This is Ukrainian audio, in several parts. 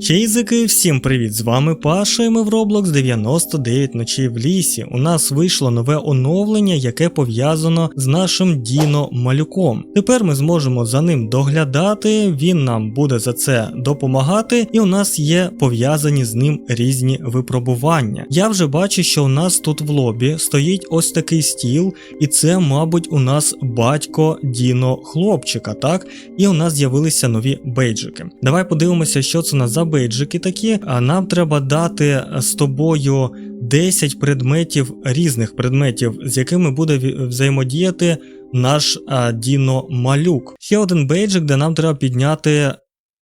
Чейзики, всім привіт, з вами Паша і ми в Roblox 99 ночей в лісі. У нас вийшло нове оновлення, яке пов'язано з нашим Діно малюком. Тепер ми зможемо за ним доглядати, він нам буде за це допомагати, і у нас є пов'язані з ним різні випробування. Я вже бачу, що у нас тут в лобі стоїть ось такий стіл, і це, мабуть, у нас батько Діно хлопчика, так? І у нас з'явилися нові бейджики. Давай подивимося, що це у нас за бейджики такі. А нам треба дати з тобою 10 предметів, різних предметів, з якими буде взаємодіяти наш Діно малюк. Ще один бейджик, де нам треба підняти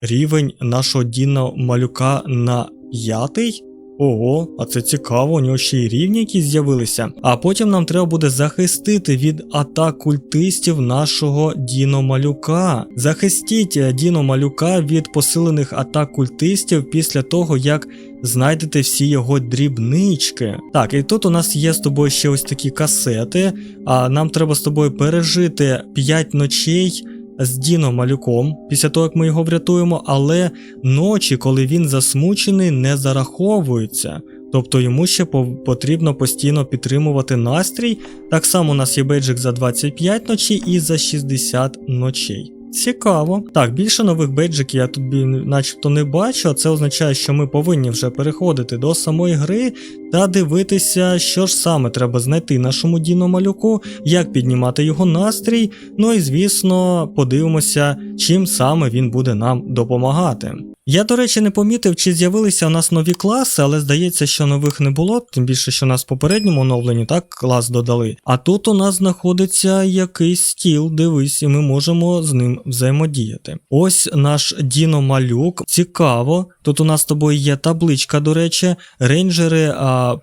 рівень нашого Діно малюка на 5. Ого, а це цікаво, у нього ще й рівні якісь з'явилися. А потім нам треба буде захистити від атак культистів нашого Діно малюка. Захистіть Діно малюка від посилених атак культистів після того, як знайдете всі його дрібнички. Так, і тут у нас є з тобою ще ось такі касети, а нам треба з тобою пережити 5 ночей з Діно малюком, після того, як ми його врятуємо, але ночі, коли він засмучений, не зараховуються. Тобто йому ще потрібно постійно підтримувати настрій. Так само у нас є бейджик за 25 ночей і за 60 ночей. Цікаво. Так, більше нових бейджиків я тут начебто не бачу, а це означає, що ми повинні вже переходити до самої гри та дивитися, що ж саме треба знайти нашому Діно малюку, як піднімати його настрій, ну і звісно подивимося, чим саме він буде нам допомагати. Я, до речі, не помітив, чи з'явилися у нас нові класи, але здається, що нових не було, тим більше, що у нас в попередньому оновленні так клас додали. А тут у нас знаходиться якийсь стіл, дивись, і ми можемо з ним взаємодіяти. Ось наш Діно малюк, цікаво, тут у нас з тобою є табличка, до речі, рейнджери,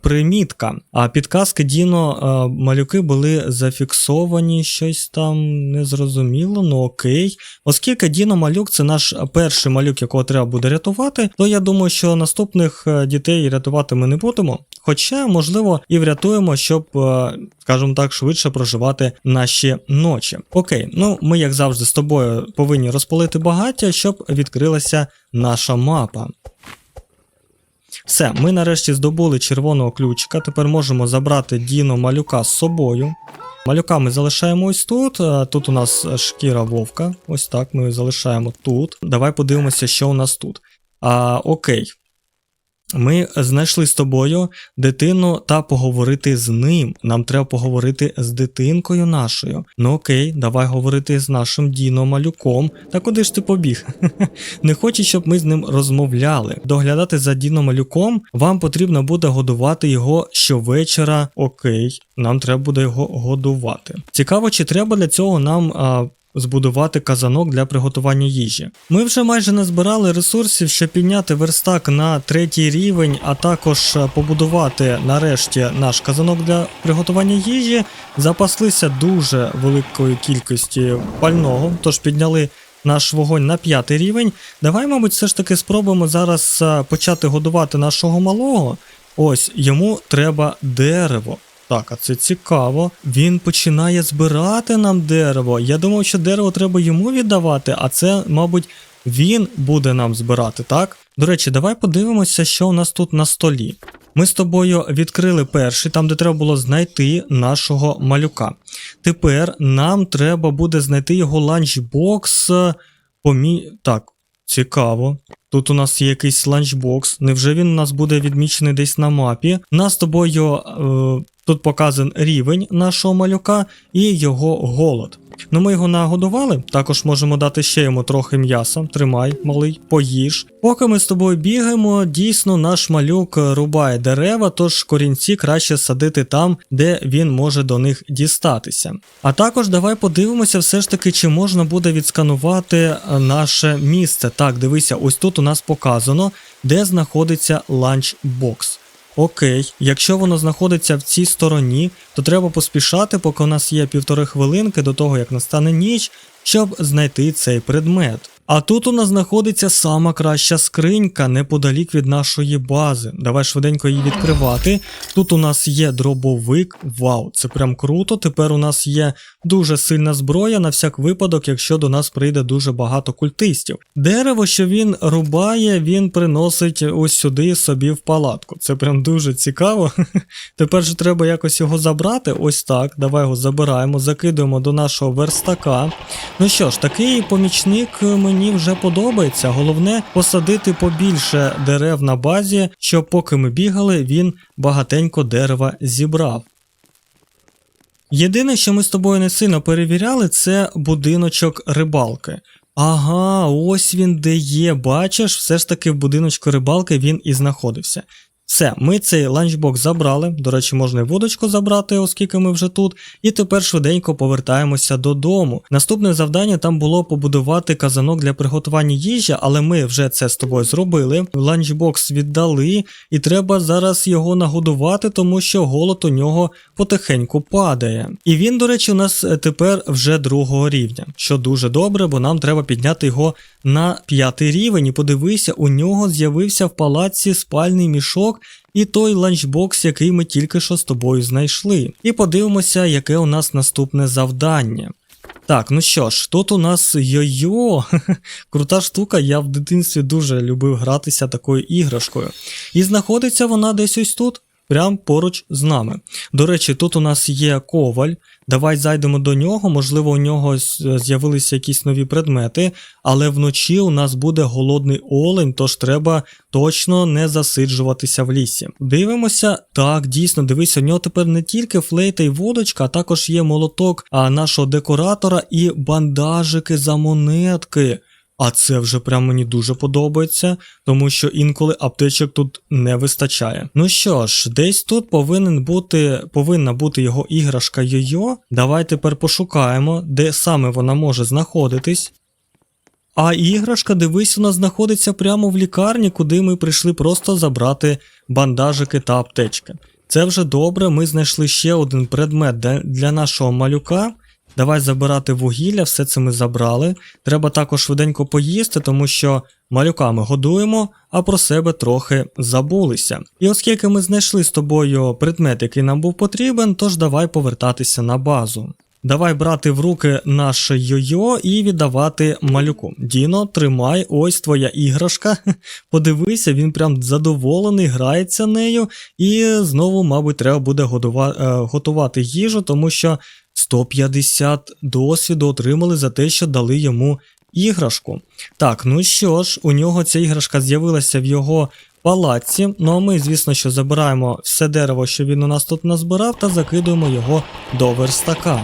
примітка, а підказки Діно малюки були зафіксовані, щось там незрозуміло, ну окей. Оскільки Діно малюк це наш перший малюк, якого треба буде рятувати, то я думаю, що наступних дітей рятувати ми не будемо. Хоча, можливо, і врятуємо, щоб, скажімо так, швидше проживати наші ночі. Окей, ну ми, як завжди, з тобою повинні розпалити багаття, щоб відкрилася наша мапа. Все, ми нарешті здобули червоного ключика, тепер можемо забрати Діно малюка з собою. Малюка ми залишаємо ось тут, тут у нас шкіра вовка, ось так ми залишаємо тут. Давай подивимося, що у нас тут. Окей. Ми знайшли з тобою дитину та поговорити з ним. Нам треба поговорити з дитинкою нашою. Ну окей, давай говорити з нашим Діно малюком. Та куди ж ти побіг? Не хочу, щоб ми з ним розмовляли. Доглядати за Діно малюком вам потрібно буде годувати його щовечора. Окей, нам треба буде його годувати. Цікаво, чи треба для цього нам збудувати казанок для приготування їжі. Ми вже майже назбирали ресурсів, щоб підняти верстак на 3-й рівень, а також побудувати нарешті наш казанок для приготування їжі. Запаслися дуже великою кількістю пального, тож підняли наш вогонь на 5-й рівень. Давай, мабуть, все ж таки спробуємо зараз почати годувати нашого малого. Ось, йому треба дерево. Так, а це цікаво. Він починає збирати нам дерево. Я думав, що дерево треба йому віддавати, а це, мабуть, він буде нам збирати, так? До речі, давай подивимося, що у нас тут на столі. Ми з тобою відкрили перший, там де треба було знайти нашого малюка. Тепер нам треба буде знайти його ланчбокс. Так, цікаво. Тут у нас є якийсь ланчбокс. Невже він у нас буде відмічений десь на мапі? У нас з тобою тут показан рівень нашого малюка і його голод. Ну ми його нагодували, також можемо дати ще йому трохи м'яса. Тримай, малий, поїж. Поки ми з тобою бігаємо, дійсно наш малюк рубає дерева, тож корінці краще садити там, де він може до них дістатися. А також давай подивимося все ж таки, чи можна буде відсканувати наше місце. Так, дивися, ось тут у нас показано, де знаходиться ланчбокс. Окей, якщо воно знаходиться в цій стороні, то треба поспішати, поки у нас є 1,5 хвилинки до того, як настане ніч, щоб знайти цей предмет. А тут у нас знаходиться сама краща скринька неподалік від нашої бази. Давай швиденько її відкривати. Тут у нас є дробовик. Вау, це прям круто. Тепер у нас є дуже сильна зброя на всяк випадок, якщо до нас прийде дуже багато культистів. Дерево, що він рубає, він приносить ось сюди собі в палатку. Це прям дуже цікаво. Тепер же треба якось його забрати. Ось так. Давай його забираємо, закидуємо до нашого верстака. Ну що ж, такий помічник мені вже подобається. Головне посадити побільше дерев на базі, щоб поки ми бігали, він багатенько дерева зібрав. Єдине, що ми з тобою не сильно перевіряли, це будиночок рибалки. Ага, ось він де є, бачиш, все ж таки в будиночку рибалки він і знаходився. Все, ми цей ланчбокс забрали, до речі, можна і водочку забрати, оскільки ми вже тут, і тепер швиденько повертаємося додому. Наступне завдання там було побудувати казанок для приготування їжі, але ми вже це з тобою зробили, ланчбокс віддали, і треба зараз його нагодувати, тому що голод у нього потихеньку падає. І він, до речі, у нас тепер вже 2-го рівня, що дуже добре, бо нам треба підняти його на 5-й рівень, і подивися, у нього з'явився в палаці спальний мішок і той ланчбокс, який ми тільки що з тобою знайшли. І подивимося, яке у нас наступне завдання. Так, ну що ж, тут у нас йо-йо, крута штука, я в дитинстві дуже любив гратися такою іграшкою. І знаходиться вона десь ось тут, прямо поруч з нами. До речі, тут у нас є коваль, давай зайдемо до нього, можливо у нього з'явилися якісь нові предмети, але вночі у нас буде голодний олень, тож треба точно не засиджуватися в лісі. Дивимося, так, дійсно, дивися, у нього тепер не тільки флейта і водочка, а також є молоток нашого декоратора і бандажики за монетки. А це вже прям мені дуже подобається, тому що інколи аптечок тут не вистачає. Ну що ж, десь тут повинна бути його іграшка Йо-Йо. Давай тепер пошукаємо, де саме вона може знаходитись. А іграшка, дивись, у нас знаходиться прямо в лікарні, куди ми прийшли просто забрати бандажики та аптечки. Це вже добре, ми знайшли ще один предмет для нашого малюка. Давай забирати вугілля, все це ми забрали. Треба також швиденько поїсти, тому що малюка ми годуємо, а про себе трохи забулися. І оскільки ми знайшли з тобою предмет, який нам був потрібен, тож давай повертатися на базу. Давай брати в руки наше йо-йо і віддавати малюку. Діно, тримай, ось твоя іграшка. Подивися, він прям задоволений, грається нею. І знову, мабуть, треба буде готувати їжу, тому що 150 досвіду отримали за те, що дали йому іграшку. Так, ну що ж, у нього ця іграшка з'явилася в його палаці. Ну а ми, звісно, що забираємо все дерево, що він у нас тут назбирав, та закидуємо його до верстака.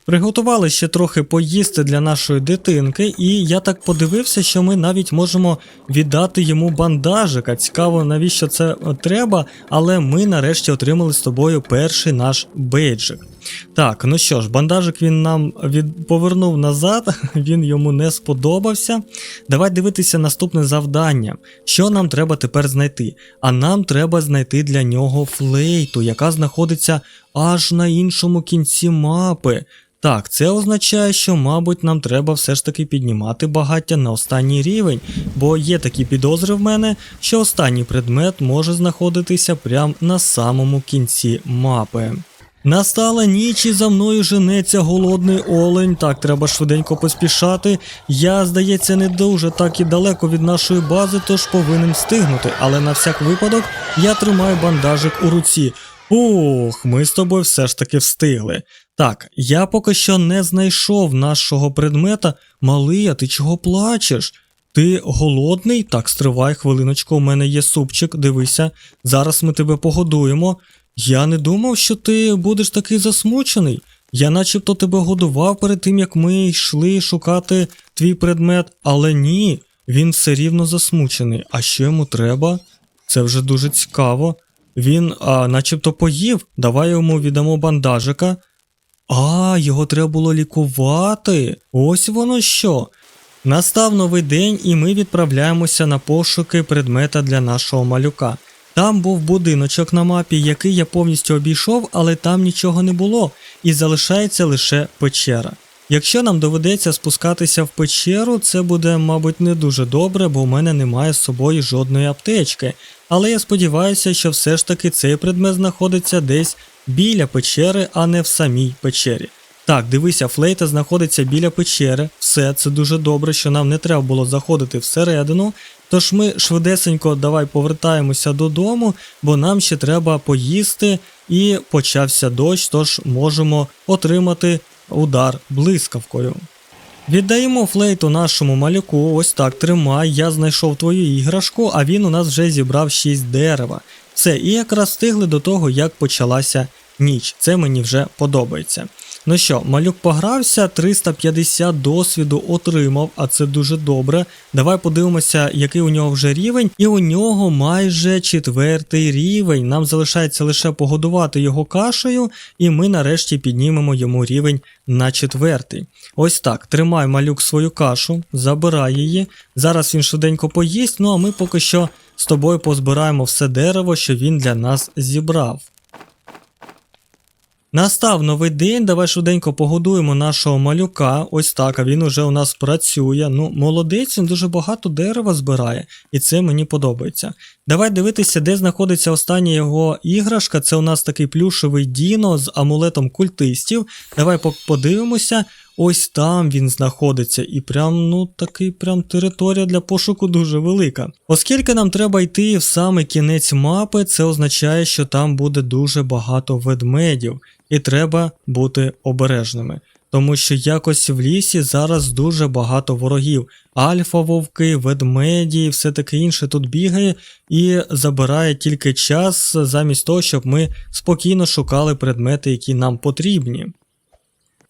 Приготували ще трохи поїсти для нашої дитинки, і я так подивився, що ми навіть можемо віддати йому бандажика. Цікаво, навіщо це треба, але ми нарешті отримали з тобою перший наш бейджик. Так, ну що ж, бандажик він нам повернув назад, він йому не сподобався. Давай дивитися наступне завдання. Що нам треба тепер знайти? А нам треба знайти для нього флейту, яка знаходиться аж на іншому кінці мапи. Так, це означає, що, мабуть, нам треба все ж таки піднімати багаття на останній рівень, бо є такі підозри в мене, що останній предмет може знаходитися прямо на самому кінці мапи. Настала ніч і за мною женеться голодний олень. Так, треба швиденько поспішати. Я, здається, не дуже так і далеко від нашої бази, тож повинен встигнути, але на всяк випадок я тримаю бандажик у руці. Ух, ми з тобою все ж таки встигли. Так, я поки що не знайшов нашого предмета. Малий, а ти чого плачеш? Ти голодний? Так, стривай хвилиночку, у мене є супчик, дивися. Зараз ми тебе погодуємо. Я не думав, що ти будеш такий засмучений. Я начебто тебе годував перед тим, як ми йшли шукати твій предмет, але ні, він все рівно засмучений. А що йому треба? Це вже дуже цікаво. Він, начебто поїв, давай йому віддамо бандажика. Його треба було лікувати. Ось воно що. Настав новий день, і ми відправляємося на пошуки предмета для нашого малюка. Там був будиночок на мапі, який я повністю обійшов, але там нічого не було, і залишається лише печера. Якщо нам доведеться спускатися в печеру, це буде, мабуть, не дуже добре, бо в мене немає з собою жодної аптечки. Але я сподіваюся, що все ж таки цей предмет знаходиться десь біля печери, а не в самій печері. Так, дивися, флейта знаходиться біля печери. Все, це дуже добре, що нам не треба було заходити всередину. Тож ми швидесенько давай повертаємося додому, бо нам ще треба поїсти і почався дощ, тож можемо отримати удар блискавкою. Віддаємо флейту нашому малюку, ось так, тримай, я знайшов твою іграшку, а він у нас вже зібрав 6 дерева. Все, і якраз встигли до того, як почалася ніч, це мені вже подобається. Ну що, малюк погрався, 350 досвіду отримав, а це дуже добре. Давай подивимося, який у нього вже рівень. І у нього майже 4-й рівень. Нам залишається лише погодувати його кашею, і ми нарешті піднімемо йому рівень на 4-й. Ось так, тримай малюк свою кашу, забирай її. Зараз він швиденько поїсть, ну а ми поки що з тобою позбираємо все дерево, що він для нас зібрав. Настав новий день, давай швиденько погодуємо нашого малюка, ось так, а він уже у нас працює, ну молодець, він дуже багато дерева збирає, і це мені подобається. Давай дивитися, де знаходиться остання його іграшка, це у нас такий плюшевий Діно з амулетом культистів, давай подивимося, ось там він знаходиться, і прям територія для пошуку дуже велика. Оскільки нам треба йти в самий кінець мапи, це означає, що там буде дуже багато ведмедів. І треба бути обережними, тому що якось в лісі зараз дуже багато ворогів. Альфа-вовки, ведмеді і все таке інше тут бігає і забирає тільки час замість того, щоб ми спокійно шукали предмети, які нам потрібні.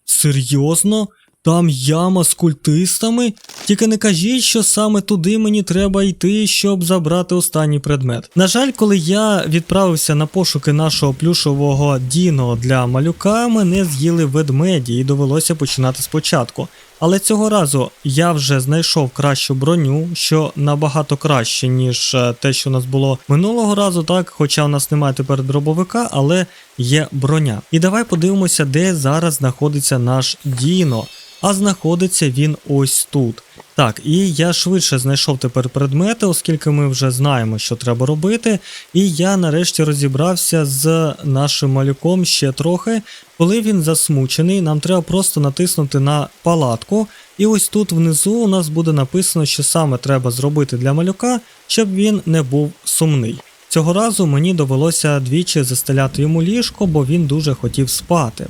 Серйозно? Там яма з культистами? Тільки не кажіть, що саме туди мені треба йти, щоб забрати останній предмет. На жаль, коли я відправився на пошуки нашого плюшового Діно для малюка, мене з'їли ведмеді і довелося починати спочатку. Але цього разу я вже знайшов кращу броню, що набагато краще, ніж те, що у нас було минулого разу, так, хоча у нас немає тепер дробовика, але є броня. І давай подивимося, де зараз знаходиться наш Діно. А знаходиться він ось тут. Так, і я швидше знайшов тепер предмети, оскільки ми вже знаємо, що треба робити. І я нарешті розібрався з нашим малюком ще трохи. Коли він засмучений, нам треба просто натиснути на палатку. І ось тут внизу у нас буде написано, що саме треба зробити для малюка, щоб він не був сумний. Цього разу мені довелося двічі застеляти йому ліжко, бо він дуже хотів спати.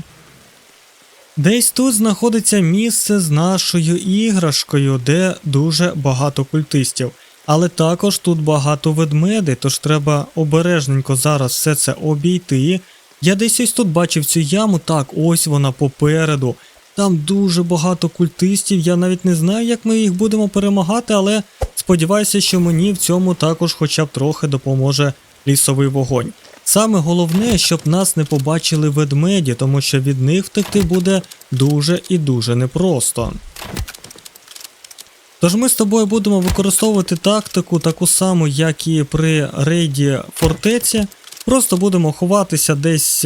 Десь тут знаходиться місце з нашою іграшкою, де дуже багато культистів. Але також тут багато ведмедей, тож треба обережненько зараз все це обійти. Я десь ось тут бачив цю яму, так, ось вона попереду. Там дуже багато культистів, я навіть не знаю, як ми їх будемо перемагати, але сподіваюся, що мені в цьому також хоча б трохи допоможе лісовий вогонь. Саме головне, щоб нас не побачили ведмеді, тому що від них втекти буде дуже і дуже непросто. Тож ми з тобою будемо використовувати тактику таку саму, як і при рейді фортеці. Просто будемо ховатися десь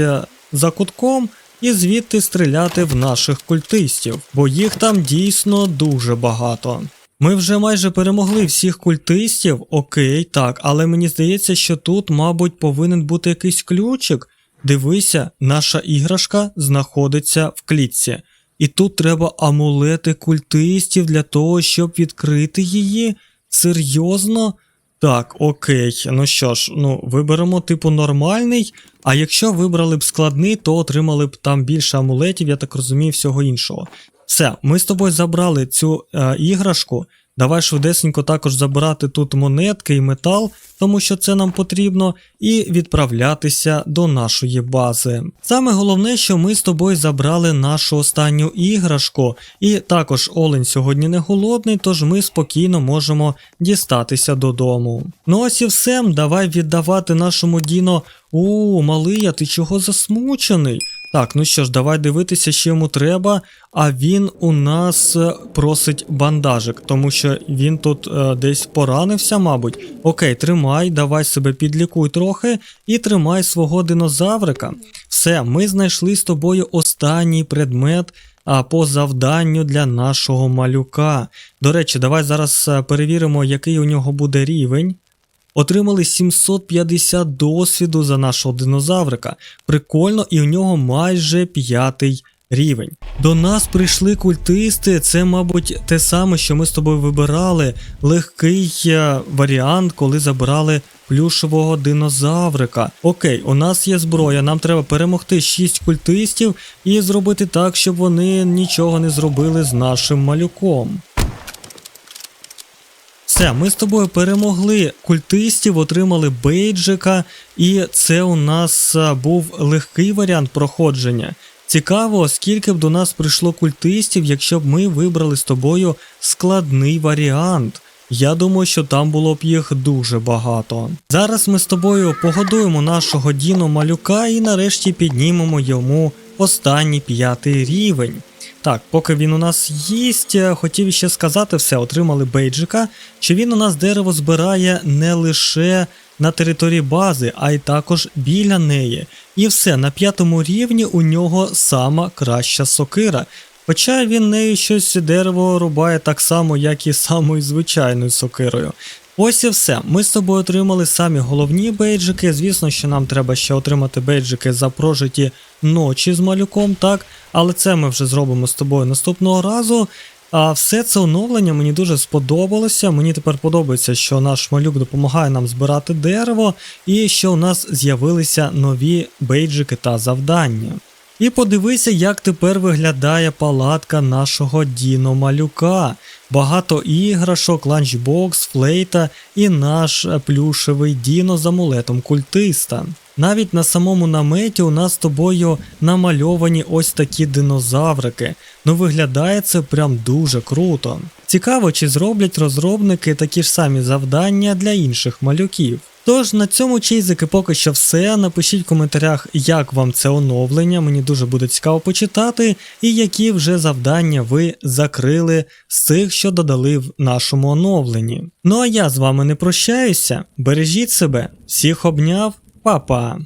за кутком і звідти стріляти в наших культистів, бо їх там дійсно дуже багато. Ми вже майже перемогли всіх культистів, окей, так, але мені здається, що тут, мабуть, повинен бути якийсь ключик. Дивися, наша іграшка знаходиться в клітці. І тут треба амулети культистів для того, щоб відкрити її. Серйозно? Так, окей, ну що ж, виберемо типу нормальний, а якщо вибрали б складний, то отримали б там більше амулетів, я так розумію, всього іншого. Все, ми з тобою забрали цю іграшку, давай швидесенько також забирати тут монетки і метал, тому що це нам потрібно, і відправлятися до нашої бази. Саме головне, що ми з тобою забрали нашу останню іграшку, і також Олень сьогодні не голодний, тож ми спокійно можемо дістатися додому. Ну ось і все, давай віддавати нашому Діно. О, малий, а ти чого засмучений? Так, ну що ж, давай дивитися, що йому треба, а він у нас просить бандажик, тому що він тут десь поранився, мабуть. Окей, тримай, давай себе підлікуй трохи і тримай свого динозаврика. Все, ми знайшли з тобою останній предмет по завданню для нашого малюка. До речі, давай зараз перевіримо, який у нього буде рівень. Отримали 750 досвіду за нашого динозаврика. Прикольно, і у нього майже 5-й рівень. До нас прийшли культисти, це, мабуть, те саме, що ми з тобою вибирали. Легкий варіант, коли забирали плюшевого динозаврика. Окей, у нас є зброя, нам треба перемогти 6 культистів і зробити так, щоб вони нічого не зробили з нашим малюком. Все, ми з тобою перемогли культистів, отримали бейджика, і це у нас був легкий варіант проходження. Цікаво, скільки б до нас прийшло культистів, якщо б ми вибрали з тобою складний варіант. Я думаю, що там було б їх дуже багато. Зараз ми з тобою погодуємо нашого Діно-малюка і нарешті піднімемо йому останній 5-й рівень. Так, поки він у нас їсть, хотів ще сказати все, отримали бейджика, що він у нас дерево збирає не лише на території бази, а й також біля неї. І все, на 5-му рівні у нього сама краща сокира. Хоча він нею щось дерево рубає так само, як і самою звичайною сокирою. Ось і все. Ми з тобою отримали самі головні бейджики. Звісно, що нам треба ще отримати бейджики за прожиті ночі з малюком, так? Але це ми вже зробимо з тобою наступного разу. А все це оновлення мені дуже сподобалося. Мені тепер подобається, що наш малюк допомагає нам збирати дерево і що у нас з'явилися нові бейджики та завдання. І подивися, як тепер виглядає палатка нашого Діно-малюка. Багато іграшок, ланчбокс, флейта і наш плюшевий Діно з амулетом культиста. Навіть на самому наметі у нас з тобою намальовані ось такі динозаврики. Ну виглядає це прям дуже круто. Цікаво, чи зроблять розробники такі ж самі завдання для інших малюків. Тож на цьому чейзики поки що все. Напишіть в коментарях, як вам це оновлення, мені дуже буде цікаво почитати, і які вже завдання ви закрили з цих, що додали в нашому оновленні. Ну а я з вами не прощаюся, бережіть себе, всіх обняв, па-па!